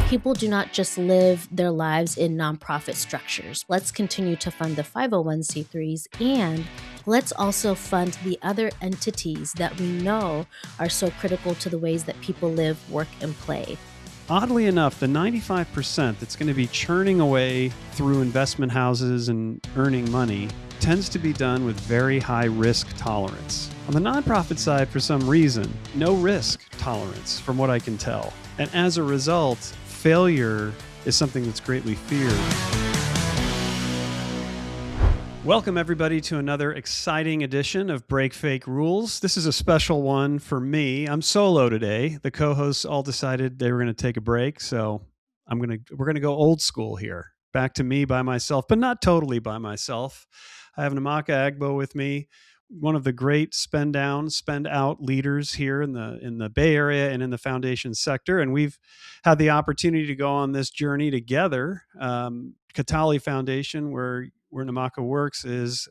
People do not just live their lives in nonprofit structures. Let's continue to fund the 501c3s, and let's also fund the other entities that we know are so critical to the ways that people live, work, and play. Oddly enough, the 95% that's going to be churning away through investment houses and earning money tends to be done with very high risk tolerance. On the nonprofit side, for some reason, no risk tolerance, from what I can tell. And as a result, failure is something that's greatly feared. Welcome, everybody, to another exciting edition of Break Fake Rules. This is a special one for me. I'm solo today. The co-hosts all decided they were going to take a break, so we're going to go old school here. Back to me by myself, but not totally by myself. I have Nwamaka Agbo with me, one of the great spend down, spend out leaders here in the Bay Area and in the foundation sector, and we've had the opportunity to go on this journey together. Kataly Foundation, where Nwamaka works, is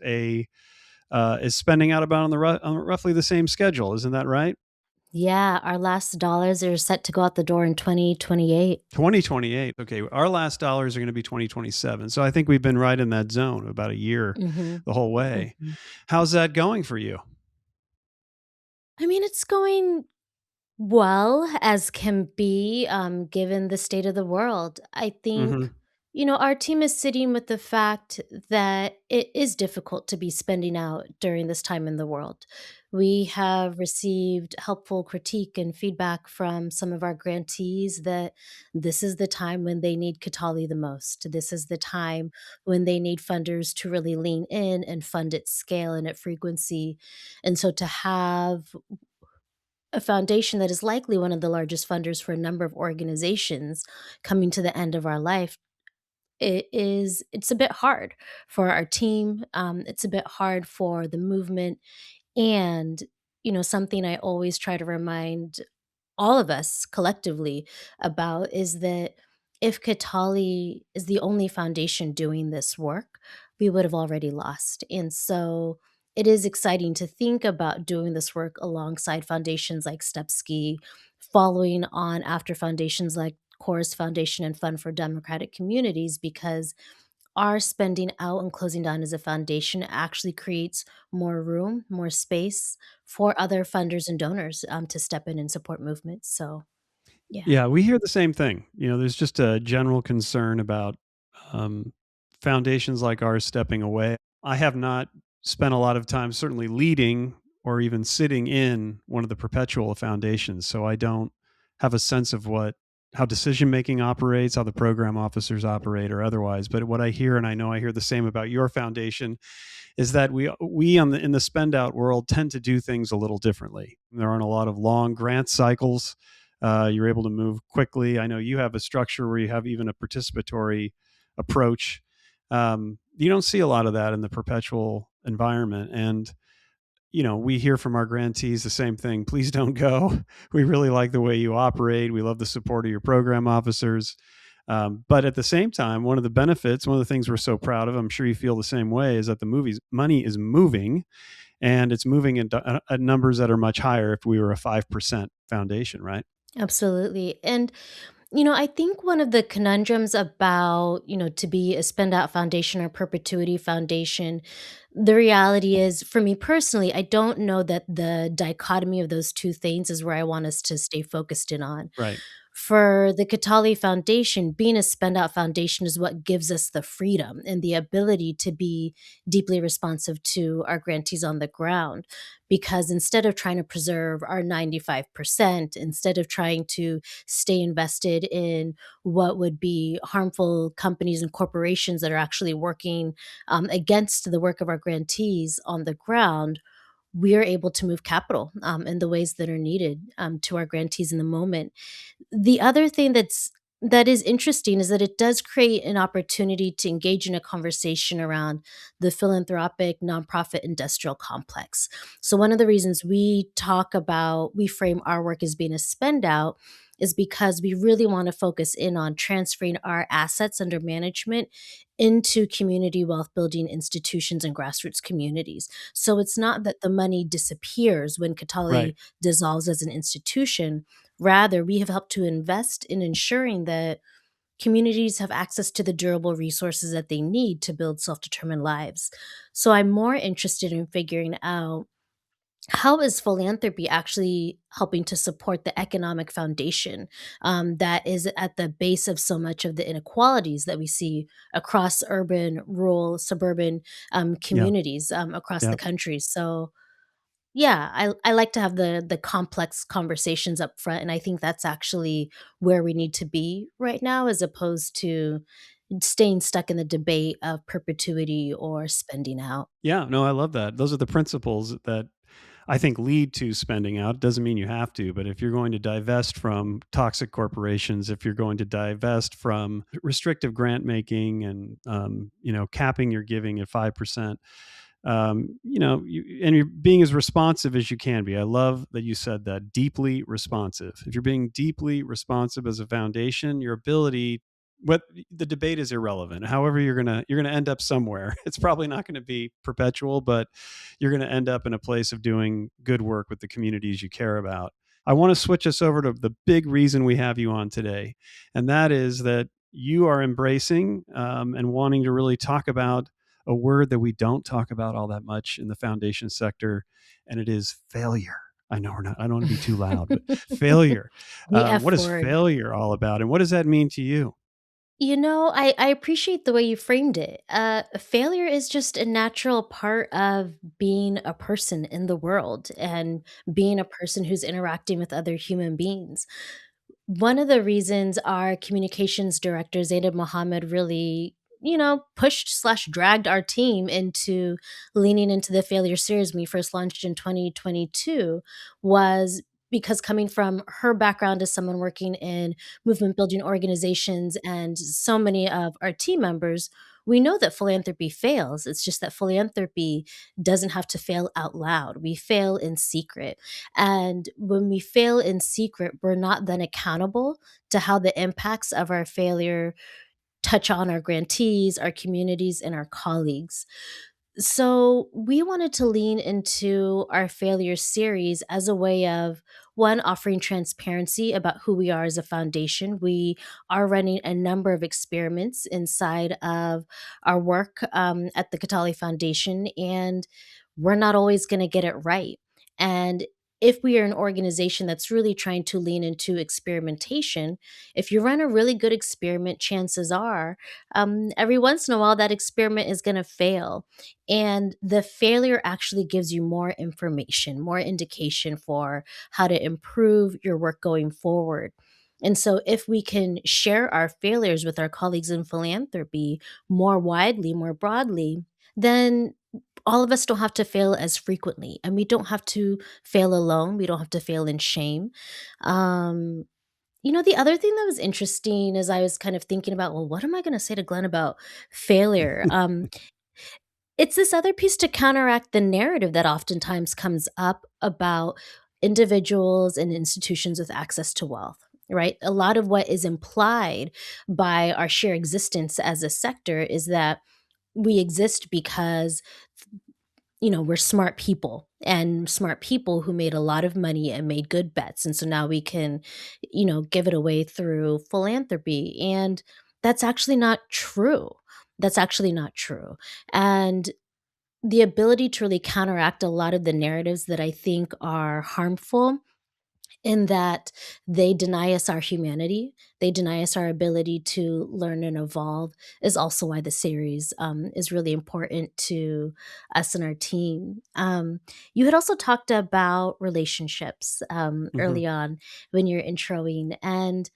spending out about on roughly the same schedule. Isn't that right? Yeah, our last dollars are set to go out the door in 2028. 2028. Okay, our last dollars are going to be 2027. So I think we've been right in that zone about a year the whole way. How's that going for you? I mean, it's going well as can be, given the state of the world. I think, our team is sitting with the fact that it is difficult to be spending out during this time in the world. We have received helpful critique and feedback from some of our grantees that this is the time when they need Kataly the most. This is the time when they need funders to really lean in and fund at scale and at frequency. And so to have a foundation that is likely one of the largest funders for a number of organizations coming to the end of our life, it's a bit hard for our team. It's a bit hard for the movement. And, something I always try to remind all of us collectively about is that if Kataly is the only foundation doing this work, we would have already lost. And so it is exciting to think about doing this work alongside foundations like Stupski, following on after foundations like Chorus Foundation and Fund for Democratic Communities, because our spending out and closing down as a foundation actually creates more room, more space for other funders and donors to step in and support movements. So, yeah. Yeah, we hear the same thing. There's just a general concern about foundations like ours stepping away. I have not spent a lot of time certainly leading or even sitting in one of the perpetual foundations, so I don't have a sense of how decision making operates, how the program officers operate, or otherwise. But what I hear, and I know I hear the same about your foundation, is that we in the spend out world tend to do things a little differently. There aren't a lot of long grant cycles. You're able to move quickly. I know you have a structure where you have even a participatory approach. You don't see a lot of that in the perpetual environment. And, we hear from our grantees the same thing. Please don't go. We really like the way you operate. We love the support of your program officers. But at the same time, one of the benefits, one of the things we're so proud of, I'm sure you feel the same way, is that the money is moving, and it's moving at numbers that are much higher if we were a 5% foundation, right? Absolutely. And, I think one of the conundrums about, to be a spend out foundation or perpetuity foundation, the reality is, for me personally, I don't know that the dichotomy of those two things is where I want us to stay focused in on. Right. For the Kataly Foundation, being a spend out foundation is what gives us the freedom and the ability to be deeply responsive to our grantees on the ground. Because instead of trying to preserve our 95%, instead of trying to stay invested in what would be harmful companies and corporations that are actually working against the work of our grantees on the ground, we are able to move capital in the ways that are needed to our grantees in the moment. The other thing that is interesting is that it does create an opportunity to engage in a conversation around the philanthropic nonprofit industrial complex. So one of the reasons we frame our work as being a spend out is because we really want to focus in on transferring our assets under management into community wealth building institutions and grassroots communities. So it's not that the money disappears when Right. Kataly dissolves as an institution. Rather, we have helped to invest in ensuring that communities have access to the durable resources that they need to build self determined lives. So I'm more interested in figuring out, how is philanthropy actually helping to support the economic foundation that is at the base of so much of the inequalities that we see across urban, rural, suburban Yeah. communities across Yeah. the country? So, yeah, I like to have the complex conversations up front, and I think that's actually where we need to be right now, as opposed to staying stuck in the debate of perpetuity or spending out. Yeah. No, I love that. Those are the principles that I think lead to spending out. Doesn't mean you have to, but if you're going to divest from toxic corporations, if you're going to divest from restrictive grant making and capping your giving at 5%, and you're being as responsive as you can be. I love that you said that, deeply responsive. If you're being deeply responsive as a foundation, your ability, what the debate is irrelevant. However, you're gonna end up somewhere. It's probably not going to be perpetual, but you're going to end up in a place of doing good work with the communities you care about. I want to switch us over to the big reason we have you on today, and that is that you are embracing and wanting to really talk about a word that we don't talk about all that much in the foundation sector, and it is failure. I know we're not, I don't want to be too loud, but failure. The What F is word. failure all about, and what does that mean to you? I appreciate the way you framed it. Failure is just a natural part of being a person in the world and being a person who's interacting with other human beings. One of the reasons our communications director, Zainab Mohammed, really, pushed slash dragged our team into leaning into the failure series when we first launched in 2022 was because, coming from her background as someone working in movement building organizations and so many of our team members, we know that philanthropy fails. It's just that philanthropy doesn't have to fail out loud. We fail in secret. And when we fail in secret, we're not then accountable to how the impacts of our failure touch on our grantees, our communities, and our colleagues. So, we wanted to lean into our failure series as a way of, one, offering transparency about who we are as a foundation. We are running a number of experiments inside of our work at the Kataly Foundation, and we're not always going to get it right. And if we are an organization that's really trying to lean into experimentation, if you run a really good experiment, chances are every once in a while that experiment is going to fail, and the failure actually gives you more information, more indication for how to improve your work going forward. And so, if we can share our failures with our colleagues in philanthropy more widely, more broadly, then all of us don't have to fail as frequently, and we don't have to fail alone. We don't have to fail in shame. Um, the other thing that was interesting as I was kind of thinking about, well, what am I going to say to Glenn about failure? It's this other piece to counteract the narrative that oftentimes comes up about individuals and institutions with access to wealth, right? A lot of what is implied by our sheer existence as a sector is that we exist because we're smart people, and smart people who made a lot of money and made good bets. And so now we can, give it away through philanthropy. And that's actually not true. That's actually not true. And the ability to really counteract a lot of the narratives that I think are harmful, in that they deny us our humanity, they deny us our ability to learn and evolve, is also why the series is really important to us and our team. You had also talked about relationships Hmm. early on when you're introing, and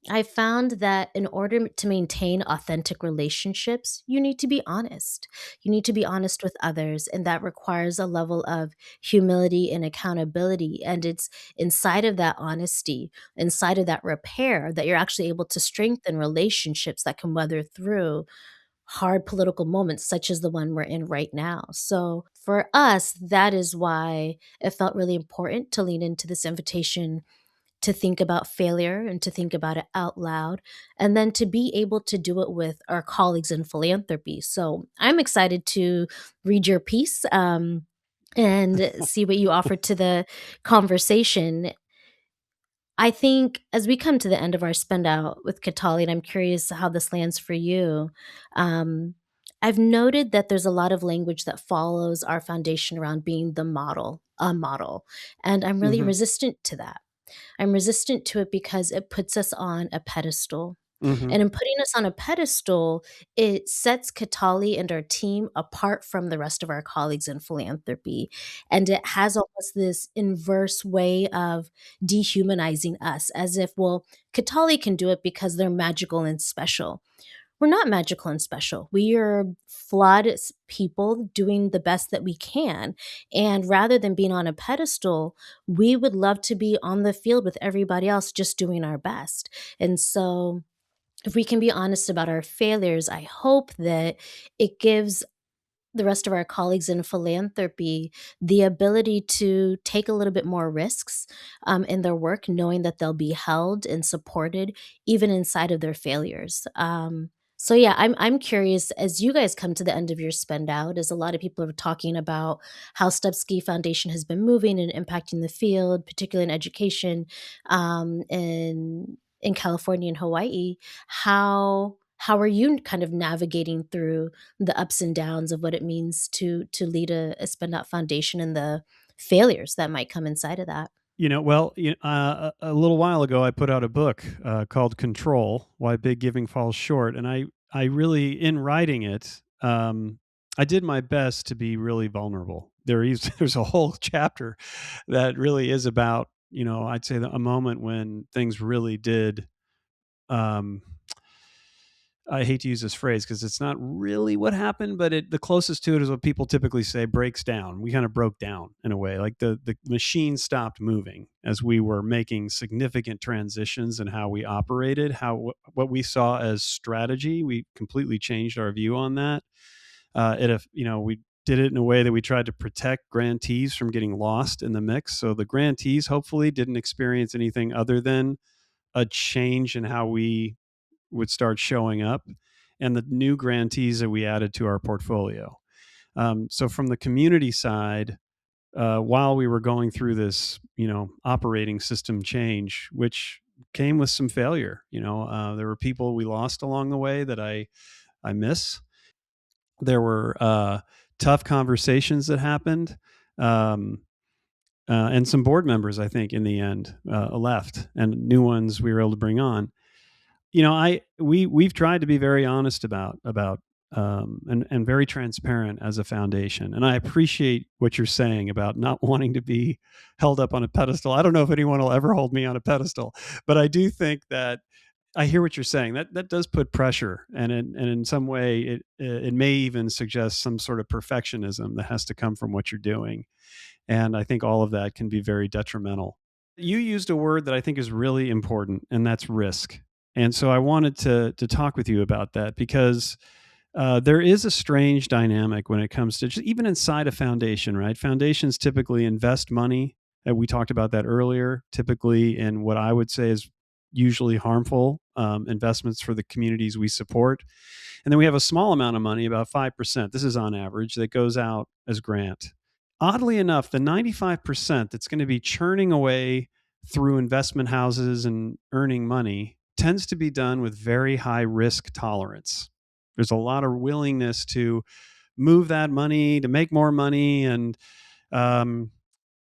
I found that in order to maintain authentic relationships, you need to be honest. You need to be honest with others, and that requires a level of humility and accountability. And it's inside of that honesty, inside of that repair, that you're actually able to strengthen relationships that can weather through hard political moments, such as the one we're in right now. So, for us, that is why it felt really important to lean into this invitation to think about failure and to think about it out loud, and then to be able to do it with our colleagues in philanthropy. So I'm excited to read your piece and see what you offer to the conversation. I think as we come to the end of our spend out with Kataly, and I'm curious how this lands for you, um, I've noted that there's a lot of language that follows our foundation around being the model, a model, and I'm really Mhm. resistant to that. I'm resistant to it because it puts us on a pedestal. Mhm. And in putting us on a pedestal, it sets Katali and our team apart from the rest of our colleagues in philanthropy. And it has almost this inverse way of dehumanizing us, as if, well, Katali can do it because they're magical and special. We're not magical and special. We are flawed people doing the best that we can. And rather than being on a pedestal, we would love to be on the field with everybody else, just doing our best. And so, if we can be honest about our failures, I hope that it gives the rest of our colleagues in philanthropy the ability to take a little bit more risks in their work, knowing that they'll be held and supported even inside of their failures. So yeah, I'm curious as you guys come to the end of your spend out, as a lot of people are talking about how Stupski Foundation has been moving and impacting the field, particularly in education, in California and Hawaii. How are you kind of navigating through the ups and downs of what it means to lead a spend out foundation and the failures that might come inside of that? Well, a little while ago, I put out a book called "Control: Why Big Giving Falls Short," and I really, in writing it, I did my best to be really vulnerable. There's a whole chapter that really is about, I'd say a moment when things really did. Um, I hate to use this phrase because it's not really what happened, but the closest to it is what people typically say breaks down. We kind of broke down in a way, like the machine stopped moving as we were making significant transitions in how we operated, what we saw as strategy. We completely changed our view on that. We did it in a way that we tried to protect grantees from getting lost in the mix. So the grantees hopefully didn't experience anything other than a change in how we would start showing up and the new grantees that we added to our portfolio. So from the community side, while we were going through this, operating system change, which came with some failure, there were people we lost along the way that I miss. There were tough conversations that happened. Um, and some board members, I think, in the end, left, and new ones we were able to bring on. We've tried to be very honest and very transparent as a foundation, and I appreciate what you're saying about not wanting to be held up on a pedestal. I don't know if anyone will ever hold me on a pedestal, but I do think that I hear what you're saying. That does put pressure, and in some way, it may even suggest some sort of perfectionism that has to come from what you're doing, and I think all of that can be very detrimental. You used a word that I think is really important, and that's risk. And so I wanted to talk with you about that because there is a strange dynamic when it comes to just even inside a foundation, right? Foundations typically invest money, and we talked about that earlier, typically in what I would say is usually harmful investments for the communities we support. And then we have a small amount of money, about 5%. This is on average, that goes out as grant. Oddly enough, the 95% that's going to be churning away through investment houses and earning money tends to be done with very high risk tolerance. There's a lot of willingness to move that money, to make more money, and um,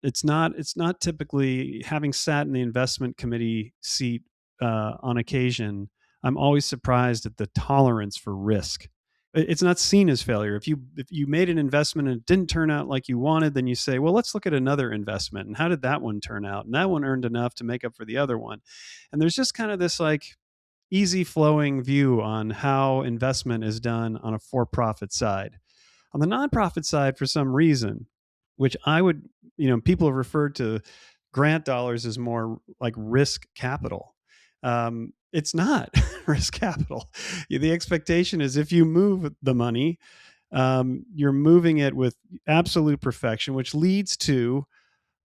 it's not typically, having sat in the investment committee seat on occasion. I'm always surprised at the tolerance for risk. It's not seen as failure. If you made an investment and it didn't turn out like you wanted, then you say, well, let's look at another investment and how did that one turn out, and that one earned enough to make up for the other one. And there's just kind of this like easy flowing view on how investment is done on a for-profit side. On the nonprofit side, for some reason, which people have referred to grant dollars as more like risk capital. It's not risk capital. The expectation is if you move the money, you're moving it with absolute perfection, which leads to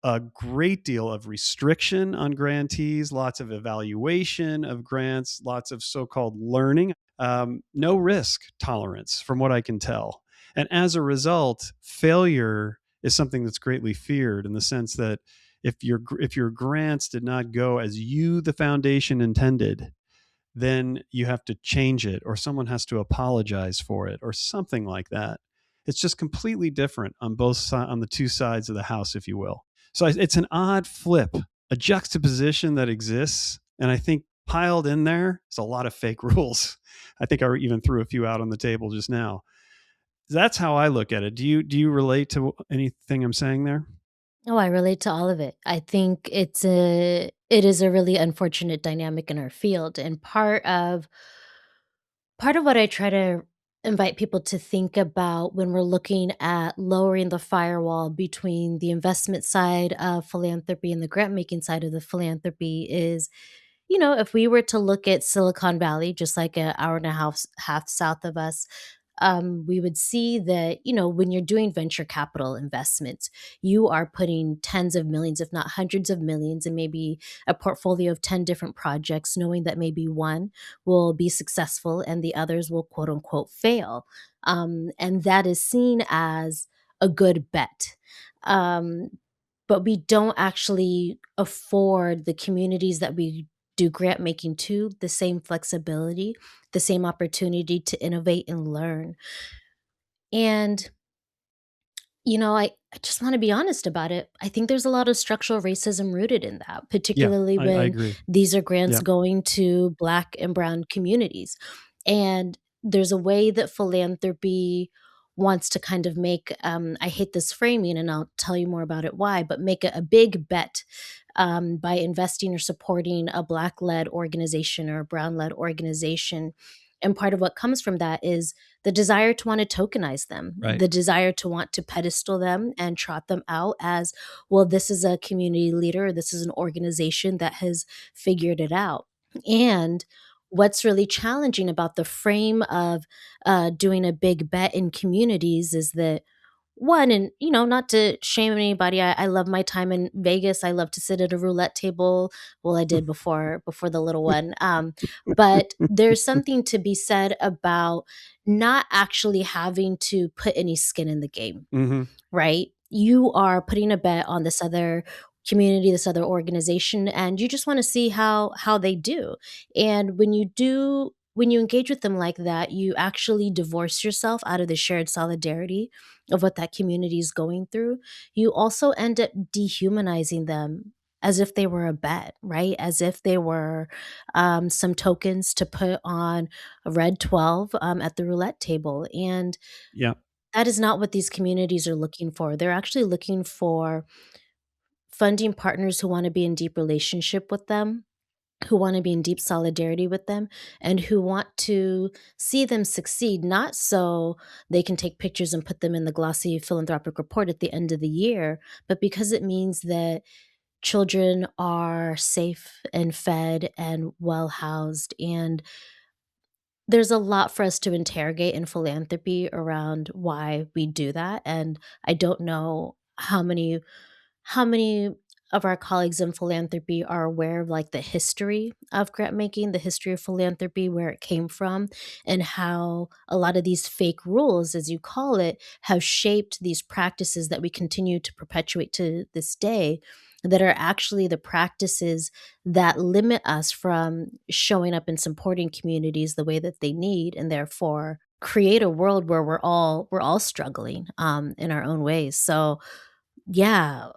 a great deal of restriction on grantees, lots of evaluation of grants, lots of so called learning, no risk tolerance, from what I can tell. And as a result, failure is something that's greatly feared in the sense that if your grants did not go as you, the foundation, intended, then you have to change it, or someone has to apologize for it, or something like that. It's just completely different on on the two sides of the house, if you will. So it's an odd flip, a juxtaposition that exists, and I think piled in there is a lot of fake rules. I think I even threw a few out on the table just now. That's how I look at it. Do you relate to anything I'm saying there? Oh, I relate to all of it. I think it is a really unfortunate dynamic in our field, and part of what I try to invite people to think about when we're looking at lowering the firewall between the investment side of philanthropy and the grant making side of the philanthropy is, if we were to look at Silicon Valley, just like an hour and a half south of us, we would see that, when you're doing venture capital investments, you are putting tens of millions, if not hundreds of millions, and maybe a portfolio of 10 different projects, knowing that maybe one will be successful and the others will quote unquote fail. And that is seen as a good bet. Um, but we don't actually afford the communities that we do grant making to the same flexibility, the same opportunity to innovate and learn. And, I just want to be honest about it. I think there's a lot of structural racism rooted in that, Yeah, particularly I when agree. these are grants Yeah. going to Black and Brown communities. And there's a way that philanthropy wants to kind of make, I hate this framing and I'll tell you more about it why, but make a big bet by investing or supporting a Black led organization or a Brown led organization. And part of what comes from that is the desire to want to tokenize them, Right. the desire to want to pedestal them and trot them out as, well, this is a community leader, this is an organization that has figured it out. And what's really challenging about the frame of doing a big bet in communities is that, one, and not to shame anybody, I love my time in Vegas. I love to sit at a roulette table. Well, I did before the little one. But there's something to be said about not actually having to put any skin in the game, Hmm. right? You are putting a bet on this other community, this other organization, and you just want to see how they do. And when you engage with them like that, you actually divorce yourself out of the shared solidarity of what that community is going through. You also end up dehumanizing them as if they were a bet, right? As if they were some tokens to put on a red 12 at the roulette table. And Yeah. that is not what these communities are looking for. They're actually looking for funding partners who wanna be in deep relationship with them, who wanna be in deep solidarity with them, and who want to see them succeed, not so they can take pictures and put them in the glossy philanthropic report at the end of the year, but because it means that children are safe and fed and well housed. And there's a lot for us to interrogate in philanthropy around why we do that, and I don't know how many of our colleagues in philanthropy are aware of, like, the history of grant making, the history of philanthropy, where it came from, and how a lot of these fake rules, as you call it, have shaped these practices that we continue to perpetuate to this day, that are actually the practices that limit us from showing up and supporting communities the way that they need, and therefore create a world where we're all struggling, in our own ways. So, yeah,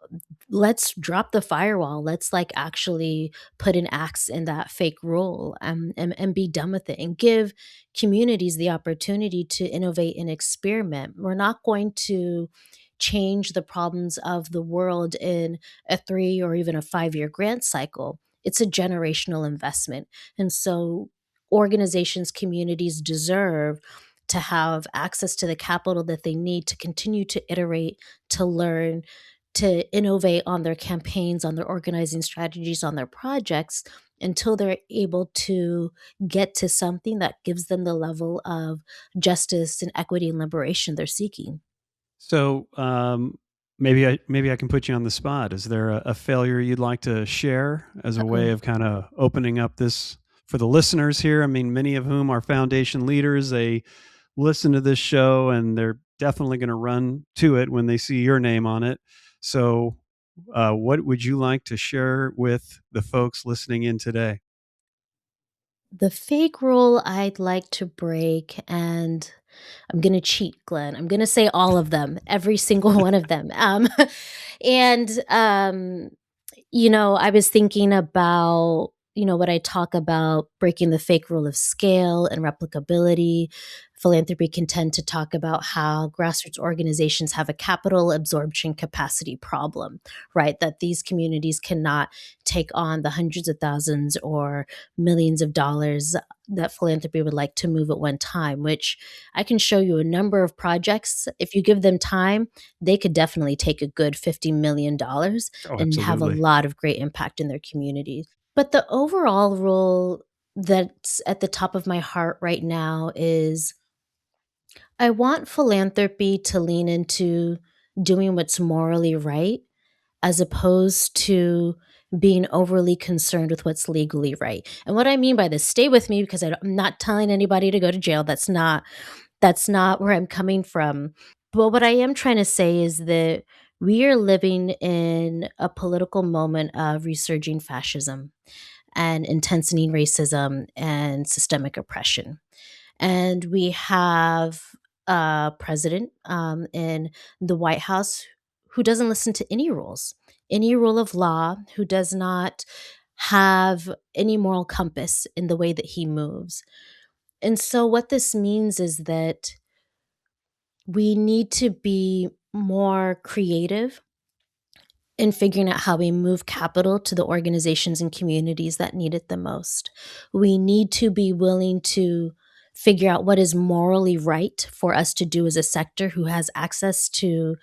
let's drop the firewall. Let's, like, actually put an axe in that fake rule, and be done with it and give communities the opportunity to innovate and experiment. We're not going to change the problems of the world in a 3 or even a 5-year grant cycle. It's a generational investment. And so organizations, communities deserve to have access to the capital that they need to continue to iterate, to learn, to innovate on their campaigns, on their organizing strategies, on their projects until they're able to get to something that gives them the level of justice and equity and liberation they're seeking. So maybe I can put you on the spot. Is there a failure you'd like to share as a way Uh-oh. of kind of opening up this for the listeners here? I mean, many of whom are foundation leaders. They listen to this show and they're definitely going to run to it when they see your name on it. So What would you like to share with the folks listening in today? The fake rule I'd like to break, and I'm gonna cheat, Glenn. I'm gonna say all of them, every single one of them. And I was thinking about, what I talk about breaking the fake rule of scale and replicability. Philanthropy can tend to talk about how grassroots organizations have a capital absorption capacity problem, right? That these communities cannot take on the hundreds of thousands or millions of dollars that philanthropy would like to move at one time, which I can show you a number of projects. If you give them time, they could definitely take a good $50 million Oh, and have a absolutely. lot of great impact in their communities. But the overall rule that's at the top of my heart right now is I want philanthropy to lean into doing what's morally right as opposed to being overly concerned with what's legally right. And what I mean by this, stay with me because I'm not telling anybody to go to jail. That's not where I'm coming from. But what I am trying to say is that we are living in a political moment of resurging fascism and intensity racism and systemic oppression. And we have a president in the White House who doesn't listen to any rules, any rule of law, who does not have any moral compass in the way that he moves. And so, what this means is that we need to be more creative in figuring out how we move capital to the organizations and communities that need it the most. We need to be willing to figure out what is morally right for us to do as a sector who has access to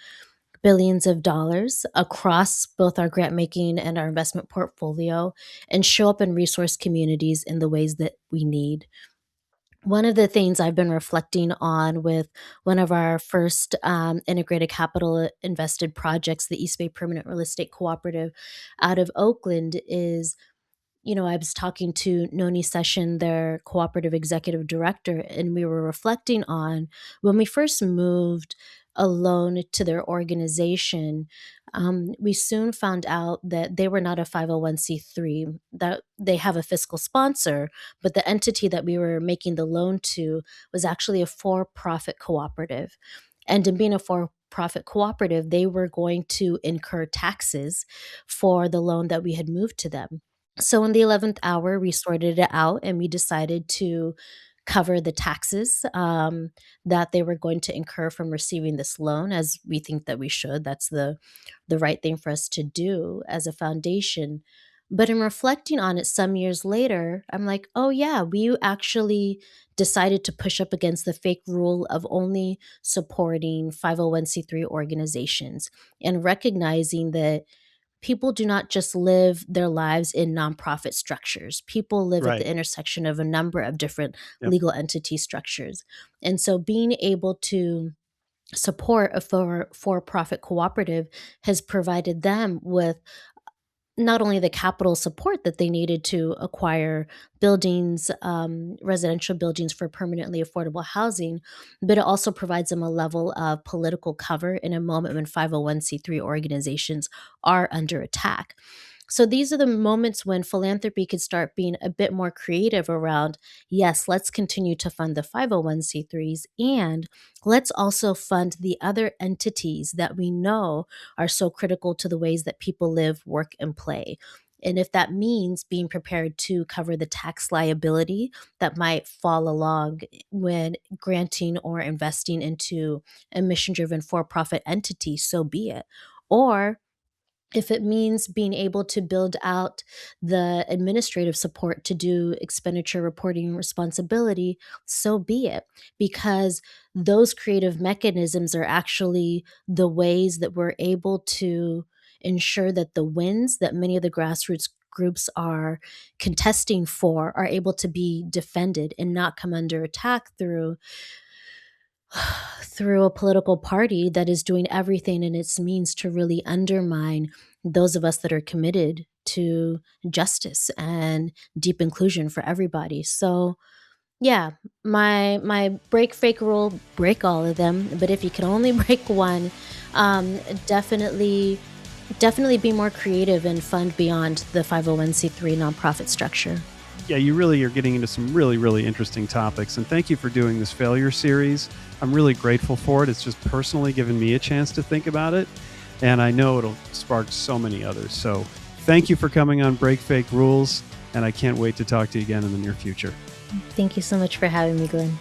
billions of dollars across both our grant making and our investment portfolio and show up in resource communities in the ways that we need. One of the things I've been reflecting on with one of our first integrated capital invested projects, the East Bay Permanent Real Estate Cooperative out of Oakland, is I was talking to Noni Session, their cooperative executive director, and we were reflecting on when we first moved a loan to their organization. We soon found out that they were not a 501c3, that they have a fiscal sponsor, but the entity that we were making the loan to was actually a for profit cooperative. And in being a for profit cooperative, they were going to incur taxes for the loan that we had moved to them. So in the 11th hour, we sorted it out and we decided to cover the taxes that they were going to incur from receiving this loan, as we think that we should. That's the right thing for us to do as a foundation. But in reflecting on it some years later, I'm like, oh yeah, we actually decided to push up against the fake rule of only supporting 501c3 organizations and recognizing that people do not just live their lives in nonprofit structures. People live at Right. the intersection of a number of different Yep. legal entity structures. And so being able to support a for-profit cooperative has provided them with not only the capital support that they needed to acquire buildings, residential buildings for permanently affordable housing, but it also provides them a level of political cover in a moment when 501c3 organizations are under attack. So these are the moments when philanthropy could start being a bit more creative around, yes, let's continue to fund the 501c3s and let's also fund the other entities that we know are so critical to the ways that people live, work, and play. And if that means being prepared to cover the tax liability that might fall along when granting or investing into a mission driven for profit entity, so be it. Or if it means being able to build out the administrative support to do expenditure reporting and responsibility, so be it. Because those creative mechanisms are actually the ways that we're able to ensure that the wins that many of the grassroots groups are contesting for are able to be defended and not come under attack through a political party that is doing everything in its means to really undermine those of us that are committed to justice and deep inclusion for everybody. So, yeah, my break fake rule, break all of them, but if you can only break one, definitely Definitely be more creative and fund beyond the 501c3 nonprofit structure. Yeah, you really are getting into some really, really interesting topics. And thank you for doing this failure series. I'm really grateful for it. It's just personally given me a chance to think about it. And I know it'll spark so many others. So thank you for coming on Break Fake Rules. And I can't wait to talk to you again in the near future. Thank you so much for having me, Glenn.